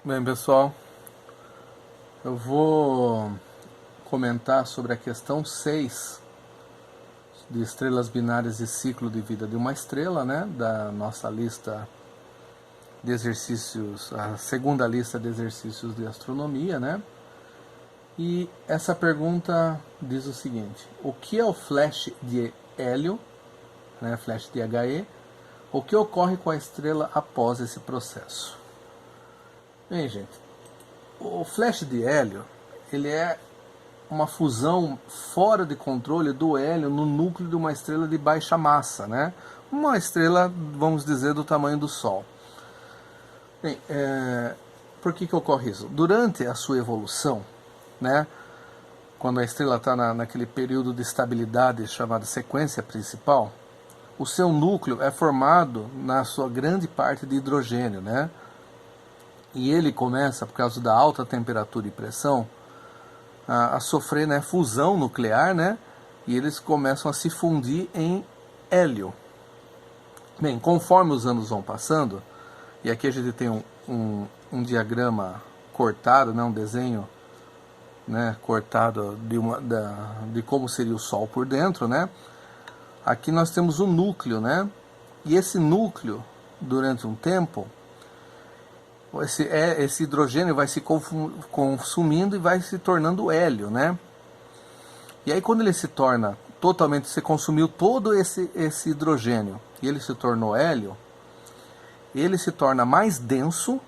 Bem, pessoal, eu vou comentar sobre a questão 6 de estrelas binárias e ciclo de vida de uma estrela, né, da nossa lista de exercícios, a segunda lista de exercícios de astronomia, né? E essa pergunta diz o seguinte: o que é o flash de hélio, né, flash de He? O que ocorre com a estrela após esse processo? Bem, gente, o flash de hélio, ele é uma fusão fora de controle do hélio no núcleo de uma estrela de baixa massa, né? Uma estrela, vamos dizer, do tamanho do Sol. Bem, por que ocorre isso? Durante a sua evolução, né, quando a estrela está naquele período de estabilidade chamado sequência principal, o seu núcleo é formado na sua grande parte de hidrogênio, né? E ele começa, por causa da alta temperatura e pressão, a sofrer, né, fusão nuclear, né? E eles começam a se fundir em hélio. Bem, conforme os anos vão passando, e aqui a gente tem um diagrama cortado, né, um desenho, né, cortado de como seria o Sol por dentro, né? Aqui nós temos o núcleo, né? E esse núcleo, durante um tempo, esse hidrogênio vai se consumindo e vai se tornando hélio, né? E aí quando ele se torna totalmente, você consumiu todo esse hidrogênio e ele se tornou hélio, ele se torna mais denso,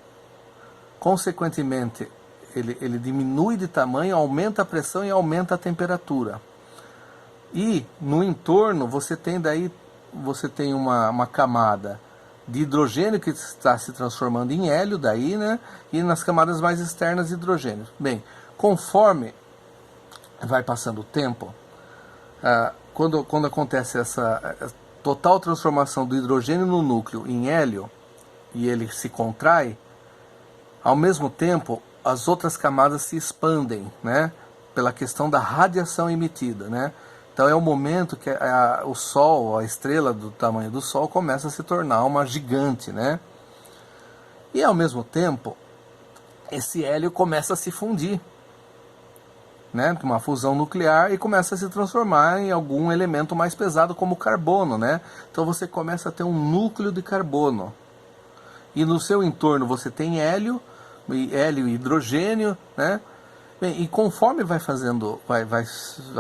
consequentemente ele diminui de tamanho, aumenta a pressão e aumenta a temperatura. E no entorno você tem uma camada de hidrogênio que está se transformando em hélio daí, né? E nas camadas mais externas hidrogênio. Bem, conforme vai passando o tempo, quando acontece essa total transformação do hidrogênio no núcleo em hélio e ele se contrai, ao mesmo tempo as outras camadas se expandem, né? Pela questão da radiação emitida, né? Então é o momento que o Sol, a estrela do tamanho do Sol, começa a se tornar uma gigante, né? E ao mesmo tempo, esse hélio começa a se fundir, né? Uma fusão nuclear, e começa a se transformar em algum elemento mais pesado, como o carbono, né? Então você começa a ter um núcleo de carbono. E no seu entorno você tem hélio e hidrogênio, né? Bem, e conforme vai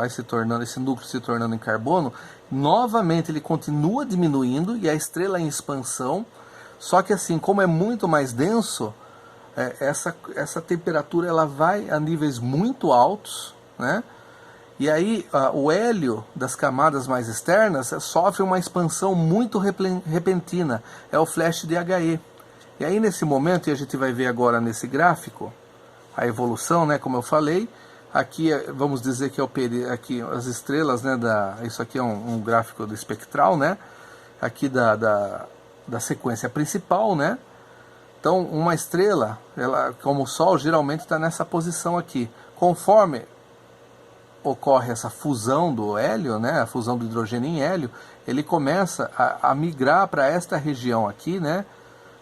se tornando, esse núcleo se tornando em carbono, novamente ele continua diminuindo e a estrela em expansão, só que assim, como é muito mais denso, essa temperatura ela vai a níveis muito altos, né? E aí o hélio das camadas mais externas sofre uma expansão muito repentina, é o flash de He. E aí nesse momento, e a gente vai ver agora nesse gráfico, a evolução, né, como eu falei, aqui vamos dizer que é aqui as estrelas, né, isso aqui é um gráfico do espectral, né, aqui da sequência principal, né. Então uma estrela, ela, como o Sol, geralmente está nessa posição aqui. Conforme ocorre essa fusão do hélio, né, a fusão do hidrogênio em hélio, ele começa a migrar para esta região aqui, né,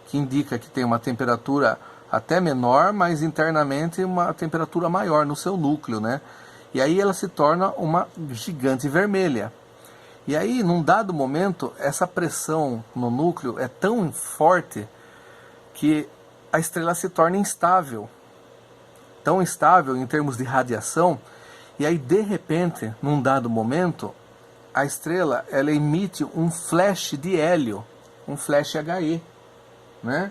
que indica que tem uma temperatura até menor, mas internamente uma temperatura maior no seu núcleo, né? E aí ela se torna uma gigante vermelha. E aí, num dado momento, essa pressão no núcleo é tão forte que a estrela se torna instável. Tão instável em termos de radiação, e aí, de repente, num dado momento, a estrela ela emite um flash de hélio, um flash He, né?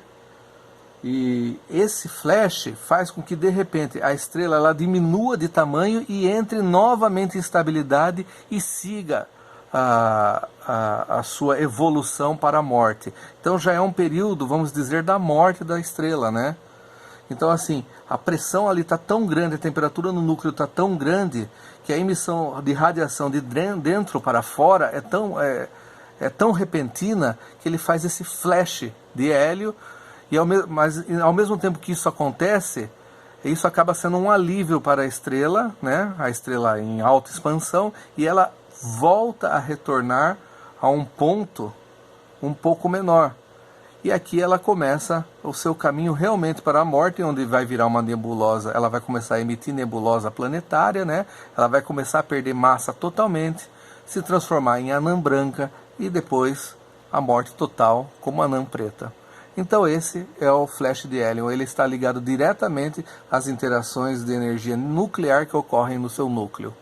E esse flash faz com que de repente a estrela ela diminua de tamanho e entre novamente em estabilidade e siga a sua evolução para a morte. Então já é um período, vamos dizer, da morte da estrela, né? Então assim, a pressão ali está tão grande, a temperatura no núcleo está tão grande, que a emissão de radiação de dentro para fora é tão repentina que ele faz esse flash de hélio. Mas ao mesmo tempo que isso acontece, isso acaba sendo um alívio para a estrela, né? A estrela em alta expansão, e ela volta a retornar a um ponto um pouco menor. E aqui ela começa o seu caminho realmente para a morte, onde vai virar uma nebulosa, ela vai começar a emitir nebulosa planetária, né? Ela vai começar a perder massa totalmente, se transformar em anã branca e depois a morte total como anã preta. Então esse é o flash de Helion, ele está ligado diretamente às interações de energia nuclear que ocorrem no seu núcleo.